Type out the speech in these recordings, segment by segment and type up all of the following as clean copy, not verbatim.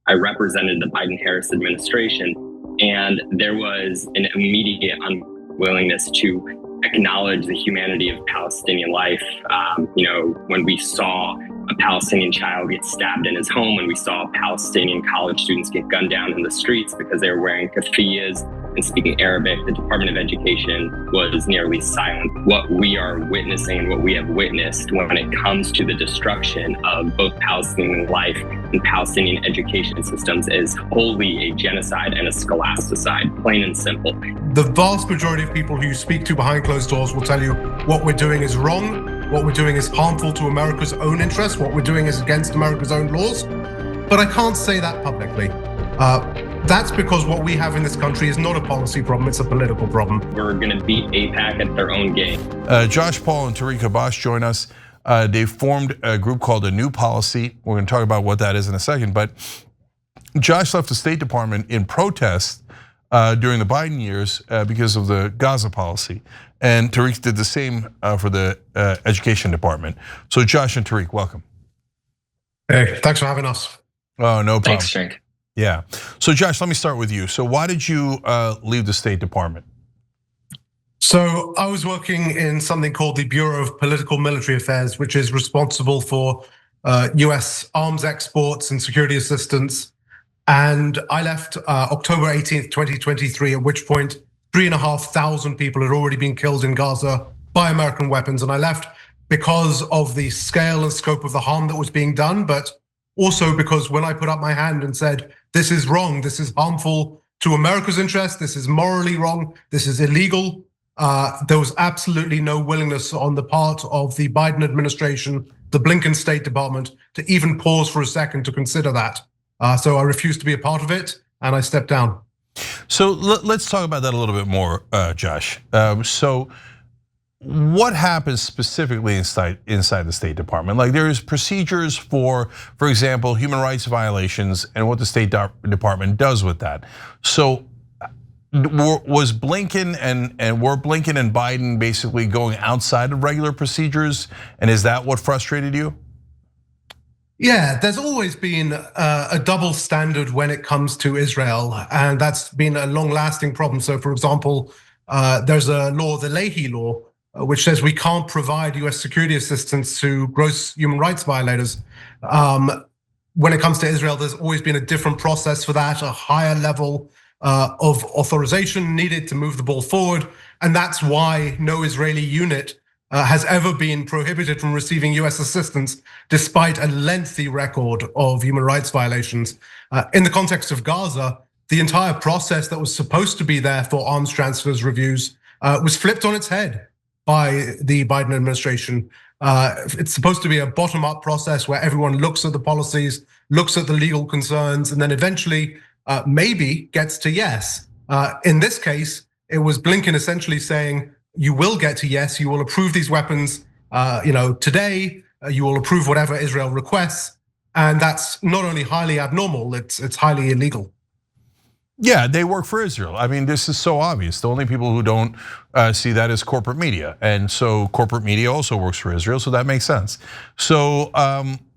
I represented the Biden-Harris administration, and there was an immediate unwillingness to acknowledge the humanity of Palestinian life. When we saw a Palestinian child get stabbed in his home, when we saw Palestinian college students get gunned down in the streets because they were wearing keffiyehs and speaking Arabic, the Department of Education was nearly silent. What we are witnessing and what we have witnessed when it comes to the destruction of both Palestinian life and Palestinian education systems is wholly a genocide and a scholasticide, plain and simple. The vast majority of people who you speak to behind closed doors will tell you what we're doing is wrong, what we're doing is harmful to America's own interests, what we're doing is against America's own laws. But I can't say that publicly. That's because what we have in this country is not a policy problem, it's a political problem. We're gonna beat AIPAC at their own game. Josh Paul and Tariq Abbas join us. They formed a group called A New Policy. We're gonna talk about what that is in a second, but Josh left the State Department in protest during the Biden years because of the Gaza policy. And Tariq did the same for the Education Department. So Josh and Tariq, welcome. Hey, thanks for having us. Oh, no problem. Thanks, Cenk. Yeah. So Josh, let me start with you. So why did you leave the State Department? So I was working in something called the Bureau of Political Military Affairs, which is responsible for US arms exports and security assistance. And I left October 18th, 2023, at which point 3,500 people had already been killed in Gaza by American weapons. And I left because of the scale and scope of the harm that was being done, but also because when I put up my hand and said, this is wrong, this is harmful to America's interest, this is morally wrong, this is illegal, there was absolutely no willingness on the part of the Biden administration, the Blinken State Department, to even pause for a second to consider that. So I refused to be a part of it and I stepped down. So let's talk about that a little bit more, Josh. So what happens specifically inside the State Department? Like there's procedures for example, human rights violations and what the State Department does with that. So was Blinken and were Blinken and Biden basically going outside of regular procedures? And is that what frustrated you? Yeah, there's always been a double standard when it comes to Israel, and that's been a long-lasting problem. So for example, there's a law, the Leahy law, which says we can't provide US security assistance to gross human rights violators. When it comes to Israel, there's always been a different process for that, a higher level of authorization needed to move the ball forward. And that's why no Israeli unit has ever been prohibited from receiving US assistance, despite a lengthy record of human rights violations. In the context of Gaza, the entire process that was supposed to be there for arms transfers reviews was flipped on its head by the Biden administration. It's supposed to be a bottom-up process where everyone looks at the policies, looks at the legal concerns, and then eventually maybe gets to yes. In this case, it was Blinken essentially saying, you will get to yes, you will approve these weapons today, you will approve whatever Israel requests. And that's not only highly abnormal, it's highly illegal. Yeah, they work for Israel. I mean, this is so obvious. The only people who don't see that is corporate media. And so corporate media also works for Israel, so that makes sense. So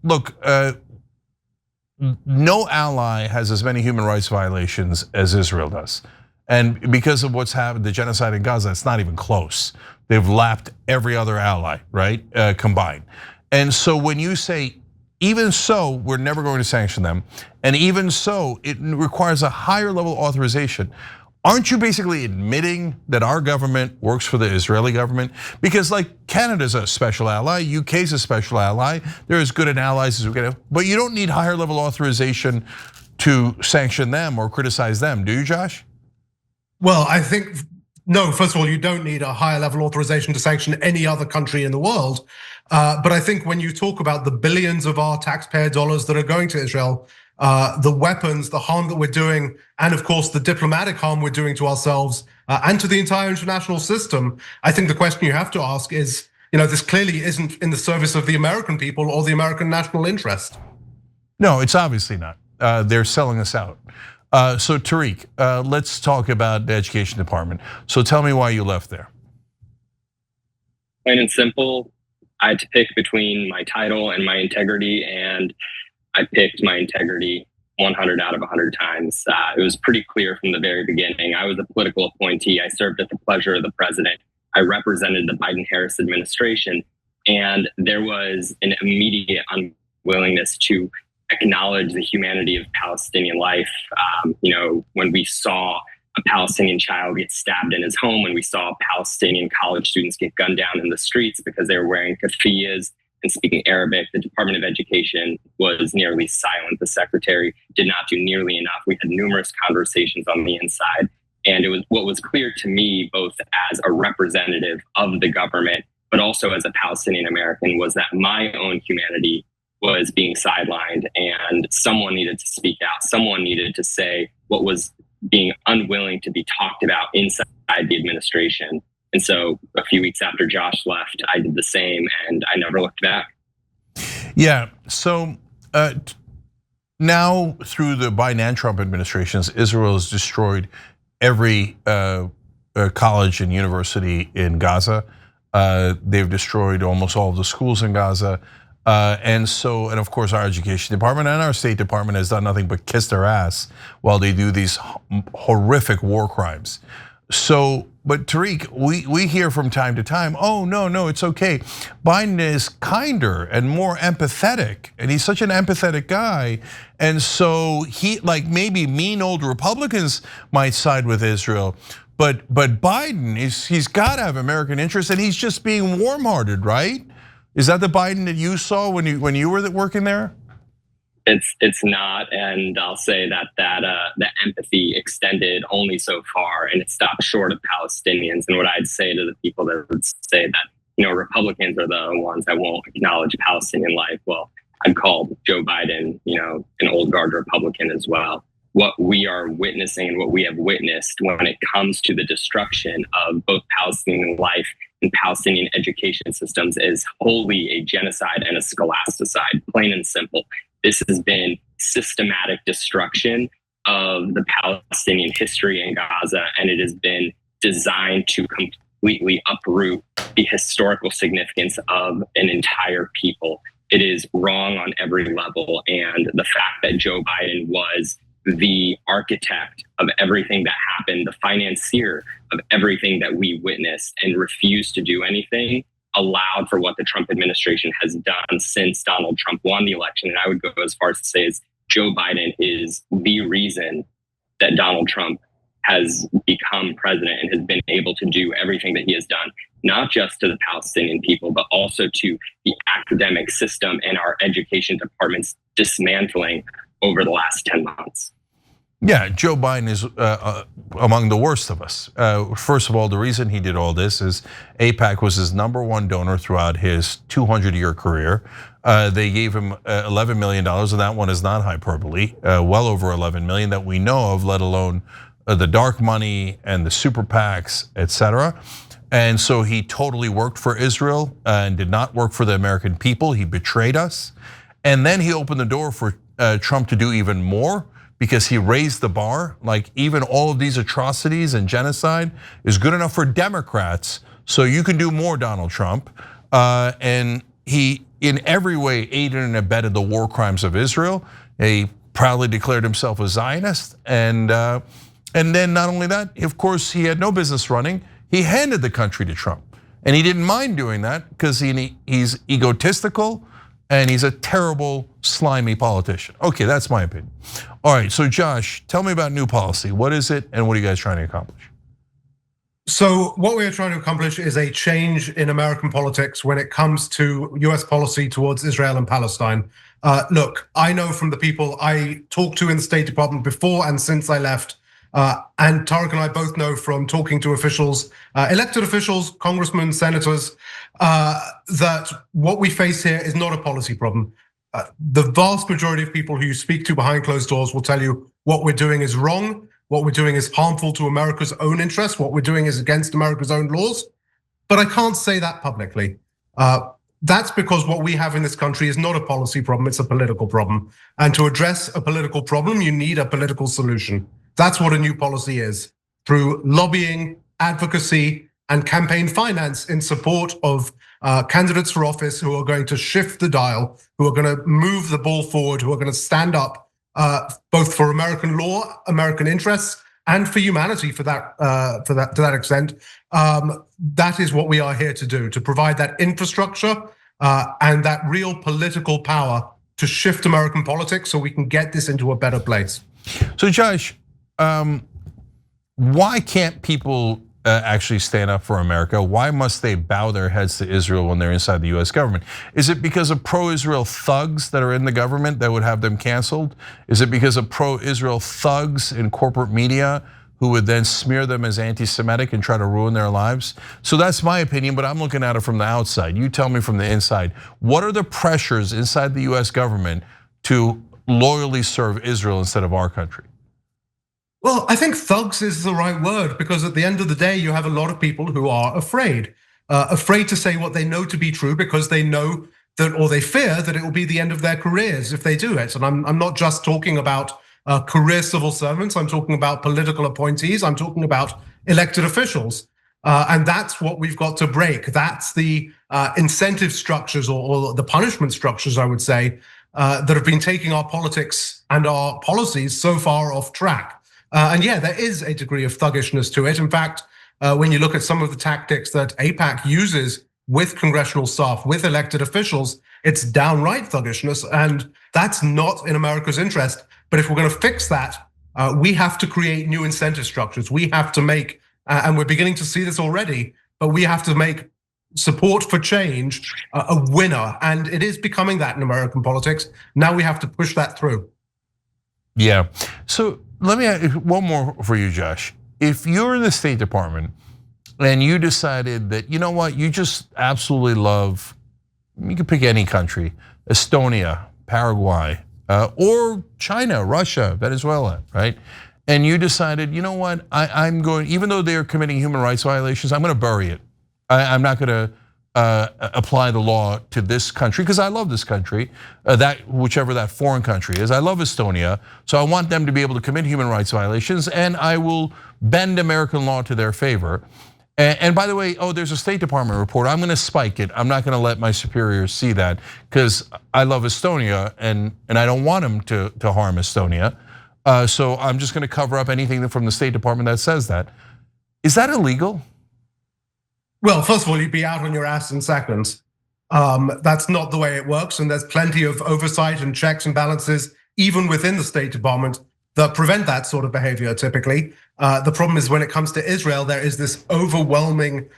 look, no ally has as many human rights violations as Israel does. And because of what's happened, the genocide in Gaza, it's not even close. They've lapped every other ally, right, combined. And so when you say, even so, we're never going to sanction them, and even so, it requires a higher level authorization, aren't you basically admitting that our government works for the Israeli government? Because like Canada's a special ally, UK's a special ally, they're as good an allies as we can have, but you don't need higher level authorization to sanction them or criticize them, do you, Josh? Well, I think, no, first of all, you don't need a higher level authorization to sanction any other country in the world. But I think when you talk about the billions of our taxpayer dollars that are going to Israel, the weapons, the harm that we're doing, and of course the diplomatic harm we're doing to ourselves and to the entire international system, I think the question you have to ask is, this clearly isn't in the service of the American people or the American national interest. No, it's obviously not. They're selling us out. So Tariq, let's talk about the Education Department. So tell me why you left there. Plain and simple, I had to pick between my title and my integrity, and I picked my integrity 100 out of 100 times. It was pretty clear from the very beginning. I was a political appointee. I served at the pleasure of the president. I represented the Biden-Harris administration, and there was an immediate unwillingness to acknowledge the humanity of Palestinian life. When we saw a Palestinian child get stabbed in his home, when we saw Palestinian college students get gunned down in the streets because they were wearing keffiyehs and speaking Arabic, the Department of Education was nearly silent. The secretary did not do nearly enough. We had numerous conversations on the inside. And it was what was clear to me, both as a representative of the government, but also as a Palestinian American, was that my own humanity was being sidelined, and someone needed to speak out. Someone needed to say what was being unwilling to be talked about inside the administration. And so a few weeks after Josh left, I did the same, and I never looked back. Yeah, so now through the Biden and Trump administrations, Israel has destroyed every college and university in Gaza. They've destroyed almost all of the schools in Gaza. And of course, our education department and our State Department has done nothing but kiss their ass while they do these horrific war crimes. So, but Tariq, we hear from time to time, oh, no, it's okay. Biden is kinder and more empathetic, and he's such an empathetic guy. And so he, like maybe mean old Republicans might side with Israel, but Biden, he's gotta have American interests, and he's just being warm-hearted, right? Is that the Biden that you saw when you were working there? It's not, and I'll say that the empathy extended only so far, and it stopped short of Palestinians. And what I'd say to the people that would say that Republicans are the ones that won't acknowledge Palestinian life, well, I'd call Joe Biden an old guard Republican as well. What we are witnessing and what we have witnessed when it comes to the destruction of both Palestinian life and Palestinian education systems is wholly a genocide and a scholasticide, plain and simple. This has been systematic destruction of the Palestinian history in Gaza, and it has been designed to completely uproot the historical significance of an entire people. It is wrong on every level, and the fact that Joe Biden was the architect of everything that happened, the financier of everything that we witnessed, and refused to do anything, allowed for what the Trump administration has done since Donald Trump won the election. And I would go as far as to say is Joe Biden is the reason that Donald Trump has become president and has been able to do everything that he has done, not just to the Palestinian people, but also to the academic system and our education department's dismantling over the last 10 months. Yeah, Joe Biden is among the worst of us. First of all, the reason he did all this is AIPAC was his #1 donor throughout his 200-year career. They gave him $11 million, and that one is not hyperbole, well over $11 million that we know of, let alone the dark money and the super PACs, etc. And so he totally worked for Israel and did not work for the American people. He betrayed us. And then he opened the door for Trump to do even more, because he raised the bar. Like, even all of these atrocities and genocide is good enough for Democrats, so you can do more, Donald Trump. And he, in every way, aided and abetted the war crimes of Israel. He proudly declared himself a Zionist. And then not only that, of course, he had no business running. He handed the country to Trump. And he didn't mind doing that because he's egotistical, and he's a terrible, slimy politician. Okay, that's my opinion. All right, so Josh, tell me about new policy. What is it, and what are you guys trying to accomplish? So what we are trying to accomplish is a change in American politics when it comes to US policy towards Israel and Palestine. Look, I know from the people I talked to in the State Department before and since I left, and Tariq and I both know from talking to officials, elected officials, congressmen, senators, that what we face here is not a policy problem. The vast majority of people who you speak to behind closed doors will tell you what we're doing is wrong, what we're doing is harmful to America's own interests, what we're doing is against America's own laws. But I can't say that publicly. That's because what we have in this country is not a policy problem, it's a political problem. And to address a political problem, you need a political solution. That's what a new policy is, through lobbying, advocacy, and campaign finance in support of candidates for office who are going to shift the dial, who are going to move the ball forward, who are going to stand up both for American law, American interests, and for humanity to that extent. That is what we are here to do, to provide that infrastructure and that real political power to shift American politics so we can get this into a better place. So Josh, why can't people actually stand up for America? Why must they bow their heads to Israel when they're inside the US government? Is it because of pro-Israel thugs that are in the government that would have them canceled? Is it because of pro-Israel thugs in corporate media who would then smear them as anti-Semitic and try to ruin their lives? So that's my opinion, but I'm looking at it from the outside. You tell me from the inside. What are the pressures inside the US government to loyally serve Israel instead of our country? Well, I think thugs is the right word, because at the end of the day, you have a lot of people who are afraid to say what they know to be true, because they know that, or they fear that it will be the end of their careers if they do it. And I'm not just talking about career civil servants, I'm talking about political appointees, I'm talking about elected officials. And that's what we've got to break. That's the incentive structures or the punishment structures, I would say, that have been taking our politics and our policies so far off track. And yeah, there is a degree of thuggishness to it. In fact, when you look at some of the tactics that AIPAC uses with congressional staff, with elected officials, it's downright thuggishness, and that's not in America's interest. But if we're going to fix that, we have to create new incentive structures. We have to make, and we're beginning to see this already, but we have to make support for change a winner. And it is becoming that in American politics. Now we have to push that through. Yeah, so let me ask one more for you, Josh. If you're in the State Department and you decided that, you know what, you just absolutely love, you can pick any country, Estonia, Paraguay, or China, Russia, Venezuela, right? And you decided, you know what, I'm going, even though they're committing human rights violations, I'm gonna bury it. I'm not gonna apply the law to this country because I love this country, whichever that foreign country is. I love Estonia, so I want them to be able to commit human rights violations, and I will bend American law to their favor. And by the way, there's a State Department report. I'm gonna spike it. I'm not gonna let my superiors see that because I love Estonia and I don't want them to harm Estonia. So I'm just gonna cover up anything from the State Department that says that. Is that illegal? Well, first of all, you'd be out on your ass in seconds. That's not the way it works, and there's plenty of oversight and checks and balances, even within the State Department, that prevent that sort of behavior typically. The problem is when it comes to Israel, there is this overwhelming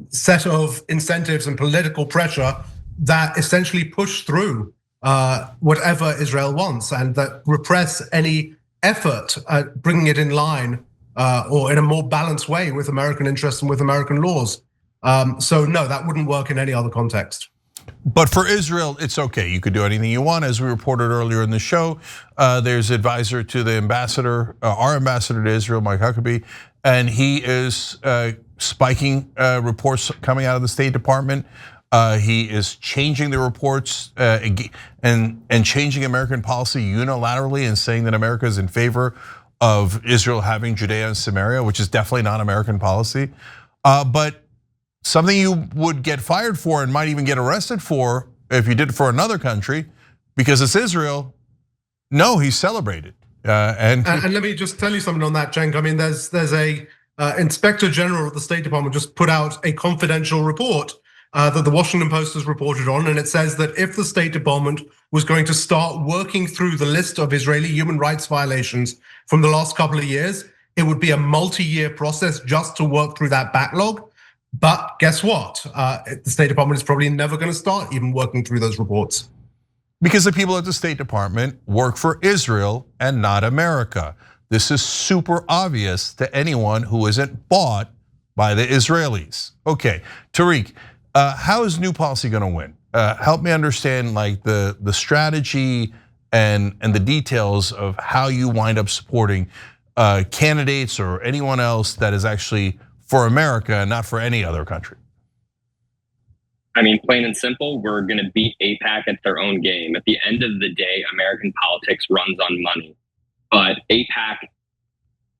set of incentives and political pressure that essentially push through whatever Israel wants, and that repress any effort at bringing it in line or in a more balanced way with American interests and with American laws. So no, that wouldn't work in any other context. But for Israel, it's okay. You could do anything you want. As we reported earlier in the show, there's advisor to the ambassador, our ambassador to Israel, Mike Huckabee, and he is spiking reports coming out of the State Department. He is changing the reports and changing American policy unilaterally and saying that America is in favor of Israel having Judea and Samaria, which is definitely not American policy. But something you would get fired for and might even get arrested for if you did it for another country, because it's Israel. No, he's celebrated. And let me just tell you something on that, Cenk. I mean, there's a Inspector General of the State Department just put out a confidential report that the Washington Post has reported on, and it says that if the State Department was going to start working through the list of Israeli human rights violations from the last couple of years, it would be a multi-year process just to work through that backlog. But guess what? The State Department is probably never going to start even working through those reports. Because the people at the State Department work for Israel and not America. This is super obvious to anyone who isn't bought by the Israelis. Okay, Tariq, how is new policy going to win? Help me understand like the strategy and the details of how you wind up supporting candidates or anyone else that is actually for America and not for any other country. I mean, plain and simple, we're going to beat AIPAC at their own game. At the end of the day, American politics runs on money. But AIPAC,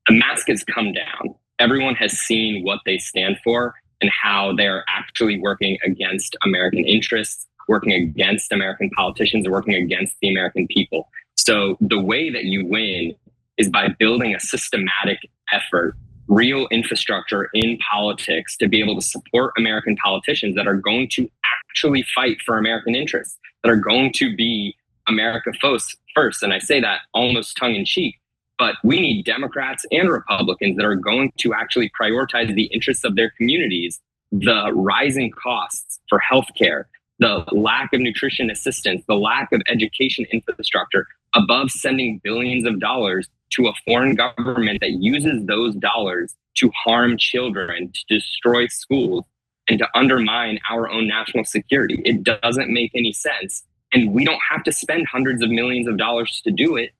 a mask has come down. Everyone has seen what they stand for and how they're actually working against American interests, working against American politicians, and working against the American people. So the way that you win is by building a systematic effort, real infrastructure in politics to be able to support American politicians that are going to actually fight for American interests, that are going to be America first. And I say that almost tongue in cheek, but we need Democrats and Republicans that are going to actually prioritize the interests of their communities, the rising costs for healthcare, the lack of nutrition assistance, the lack of education infrastructure, above sending billions of dollars to a foreign government that uses those dollars to harm children, to destroy schools, and to undermine our own national security. It doesn't make any sense. And we don't have to spend hundreds of millions of dollars to do it.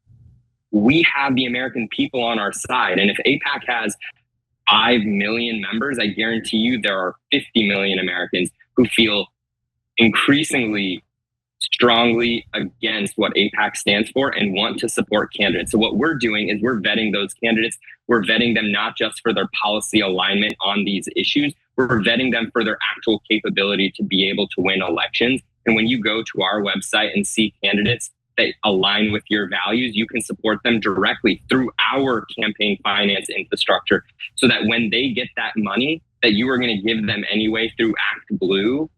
We have the American people on our side. And if AIPAC has 5 million members, I guarantee you there are 50 million Americans who feel increasingly strongly against what AIPAC stands for and want to support candidates. So what we're doing is we're vetting those candidates. We're vetting them not just for their policy alignment on these issues, we're vetting them for their actual capability to be able to win elections. And when you go to our website and see candidates that align with your values, you can support them directly through our campaign finance infrastructure, so that when they get that money that you are going to give them anyway through Act Blue,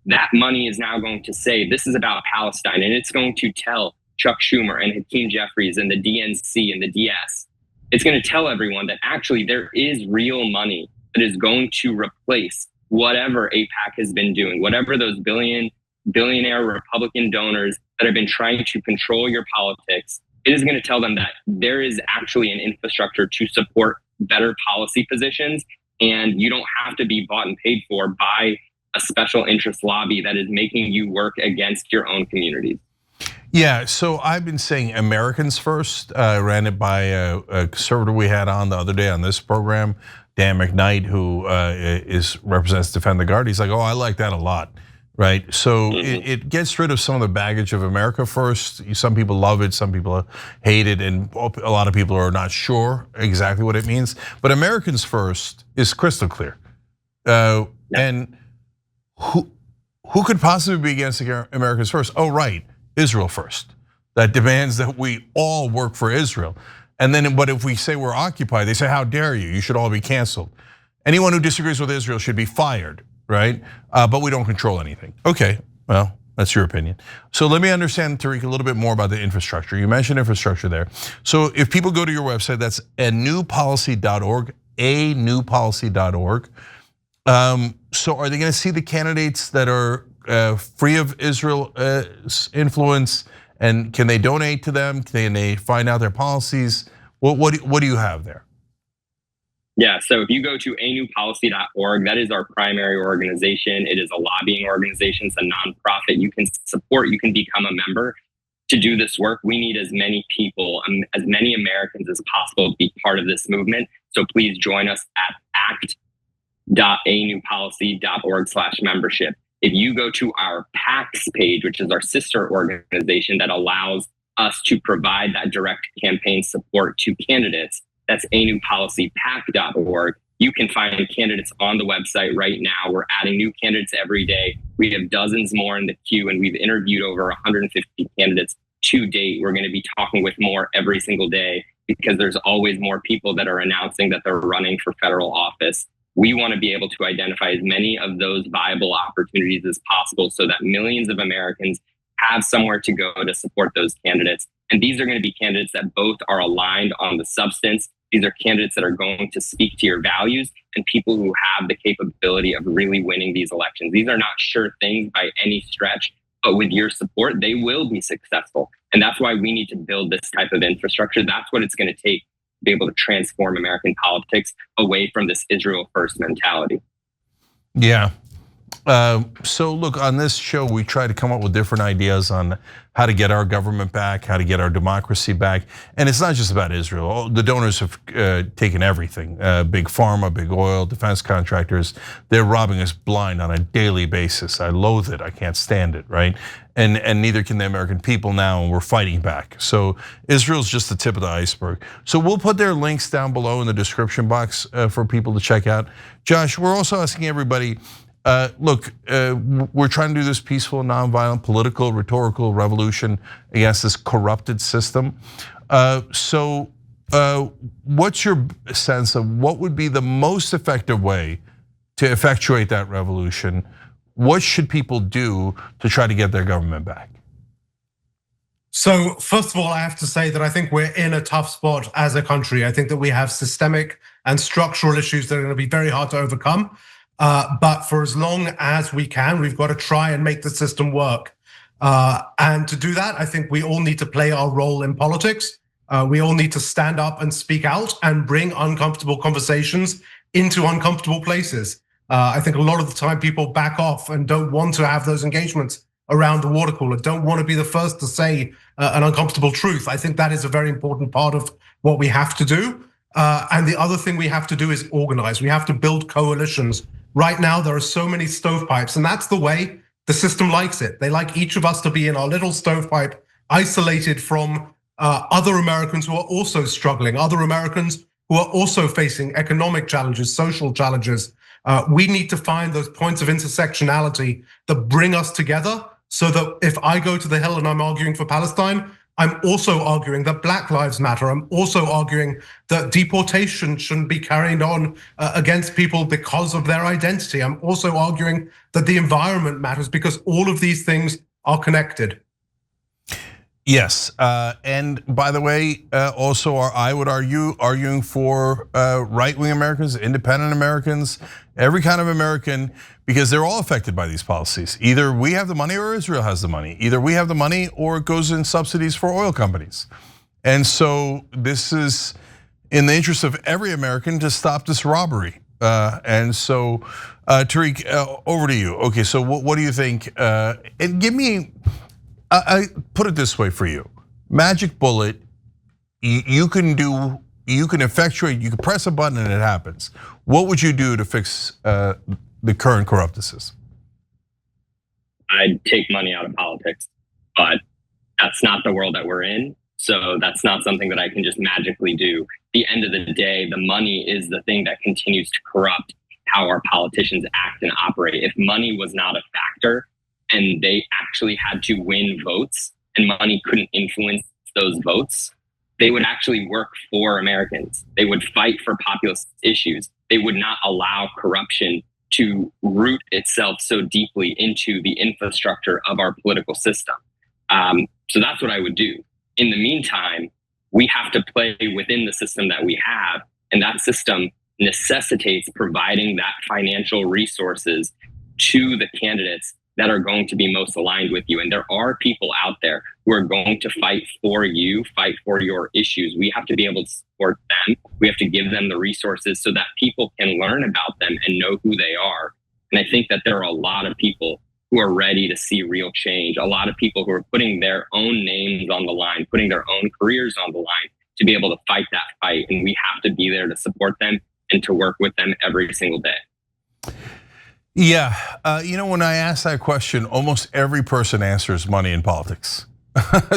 that money is now going to say, this is about Palestine. And it's going to tell Chuck Schumer and Hakeem Jeffries and the DNC and the DS. It's going to tell everyone that actually there is real money that is going to replace whatever AIPAC has been doing, whatever those billionaire Republican donors that have been trying to control your politics. It is going to tell them that there is actually an infrastructure to support better policy positions, and you don't have to be bought and paid for by a special interest lobby that is making you work against your own communities. Yeah, so I've been saying Americans first. I ran it by a conservative we had on the other day on this program, Dan McKnight, who represents Defend the Guard. He's like, oh, I like that a lot, right? So it gets rid of some of the baggage of America first. Some people love it, some people hate it, and a lot of people are not sure exactly what it means. But Americans first is crystal clear. And who could possibly be against Americans first? Oh, right, Israel first. That demands that we all work for Israel. And then, but if we say we're occupied, they say, how dare you? You should all be canceled. Anyone who disagrees with Israel should be fired, right? But we don't control anything. Okay, well, that's your opinion. So let me understand, Tariq, a little bit more about the infrastructure. You mentioned infrastructure there. So if people go to your website, that's anewpolicy.org, anewpolicy.org. So are they going to see the candidates that are free of Israel's influence, and can they donate to them? Can they find out their policies? What do you have there? Yeah, so if you go to anewpolicy.org, that is our primary organization. It is a lobbying organization. It's a nonprofit. You can support, you can become a member. To do this work, we need as many people, as many Americans as possible to be part of this movement. So please join us at act.anewpolicy.org/membership. If you go to our PACs page, which is our sister organization that allows us to provide that direct campaign support to candidates, that's anewpolicypac.org. You can find candidates on the website right now. We're adding new candidates every day. We have dozens more in the queue, and we've interviewed over 150 candidates to date. We're going to be talking with more every single day because there's always more people that are announcing that they're running for federal office. We want to be able to identify as many of those viable opportunities as possible so that millions of Americans have somewhere to go to support those candidates. And these are going to be candidates that both are aligned on the substance. These are candidates that are going to speak to your values and people who have the capability of really winning these elections. These are not sure things by any stretch, but with your support, they will be successful. And that's why we need to build this type of infrastructure. That's what it's going to take to be able to transform American politics away from this Israel first mentality. Yeah. So look, on this show, we try to come up with different ideas on how to get our government back, how to get our democracy back. And it's not just about Israel. The donors have taken everything. Big pharma, big oil, defense contractors. They're robbing us blind on a daily basis. I loathe it, I can't stand it, right? And neither can the American people now, and we're fighting back. So Israel's just the tip of the iceberg. So we'll put their links down below in the description box for people to check out. Josh, we're also asking everybody, look, we're trying to do this peaceful, nonviolent, political, rhetorical revolution against this corrupted system. So what's your sense of what would be the most effective way to effectuate that revolution? What should people do to try to get their government back? So first of all, I have to say that I think we're in a tough spot as a country. I think that we have systemic and structural issues that are going to be very hard to overcome. But for as long as we can, we've got to try and make the system work. And to do that, I think we all need to play our role in politics. We all need to stand up and speak out and bring uncomfortable conversations into uncomfortable places. I think a lot of the time people back off and don't want to have those engagements around the water cooler, don't want to be the first to say an uncomfortable truth. I think that is a very important part of what we have to do. And the other thing we have to do is organize. We have to build coalitions. Right now, there are so many stovepipes, and that's the way the system likes it. They like each of us to be in our little stovepipe, isolated from other Americans who are also struggling, other Americans who are also facing economic challenges, social challenges. We need to find those points of intersectionality that bring us together, so that if I go to the Hill and I'm arguing for Palestine, I'm also arguing that Black Lives Matter. I'm also arguing that deportation shouldn't be carried on against people because of their identity. I'm also arguing that the environment matters, because all of these things are connected. Yes, and by the way, also I would argue arguing for right-wing Americans, independent Americans, every kind of American, because they're all affected by these policies. Either we have the money or Israel has the money. Either we have the money or it goes in subsidies for oil companies. And so this is in the interest of every American to stop this robbery. And so, Tariq, over to you. Okay, so what do you think? And give me. I put it this way for you: magic bullet. You can effectuate. You can press a button and it happens. What would you do to fix the current corruptness? I'd take money out of politics, but that's not the world that we're in. So that's not something that I can just magically do. At the end of the day, the money is the thing that continues to corrupt how our politicians act and operate. If money was not a factor, and they actually had to win votes and money couldn't influence those votes, they would actually work for Americans. They would fight for populist issues. They would not allow corruption to root itself so deeply into the infrastructure of our political system. So that's what I would do. In the meantime, we have to play within the system that we have, and that system necessitates providing that financial resources to the candidates that are going to be most aligned with you. And there are people out there who are going to fight for you, fight for your issues. We have to be able to support them. We have to give them the resources so that people can learn about them and know who they are. And I think that there are a lot of people who are ready to see real change, a lot of people who are putting their own names on the line, putting their own careers on the line to be able to fight that fight. And we have to be there to support them and to work with them every single day. Yeah, when I ask that question, almost every person answers money in politics.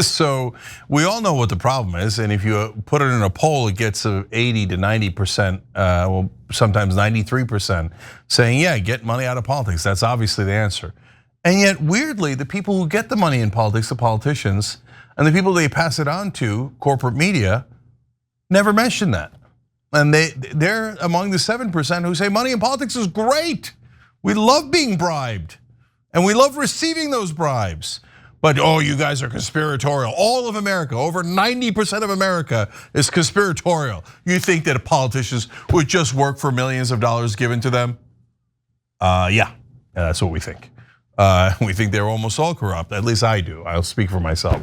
So we all know what the problem is, and if you put it in a poll, it gets 80 to 90%, well, sometimes 93%, saying, yeah, get money out of politics. That's obviously the answer. And yet, weirdly, the people who get the money in politics, the politicians, and the people they pass it on to, corporate media, never mention that. And they're among the 7% who say money in politics is great. We love being bribed, and we love receiving those bribes. But you guys are conspiratorial. All of America, over 90% of America is conspiratorial. You think that politicians would just work for millions of dollars given to them? Yeah, that's what we think. We think they're almost all corrupt, at least I do. I'll speak for myself.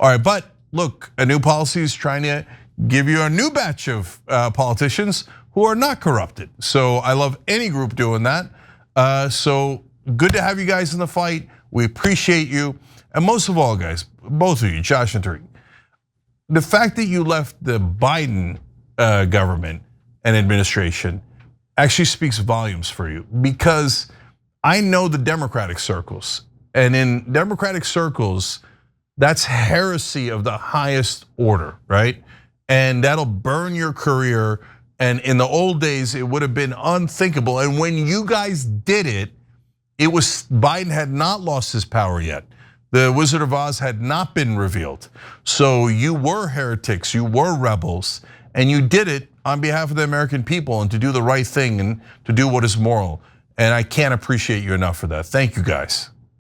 All right, but look, a new policy is trying to give you a new batch of politicians who are not corrupted. So I love any group doing that. So good to have you guys in the fight. We appreciate you. And most of all, guys, both of you, Josh and Tariq, the fact that you left the Biden government and administration actually speaks volumes for you, because I know the Democratic circles, and in Democratic circles, that's heresy of the highest order, right? And that'll burn your career. And in the old days, it would have been unthinkable. And when you guys did it, Biden had not lost his power yet. The Wizard of Oz had not been revealed. So you were heretics, you were rebels, and you did it on behalf of the American people and to do the right thing and to do what is moral. And I can't appreciate you enough for that. Thank you guys.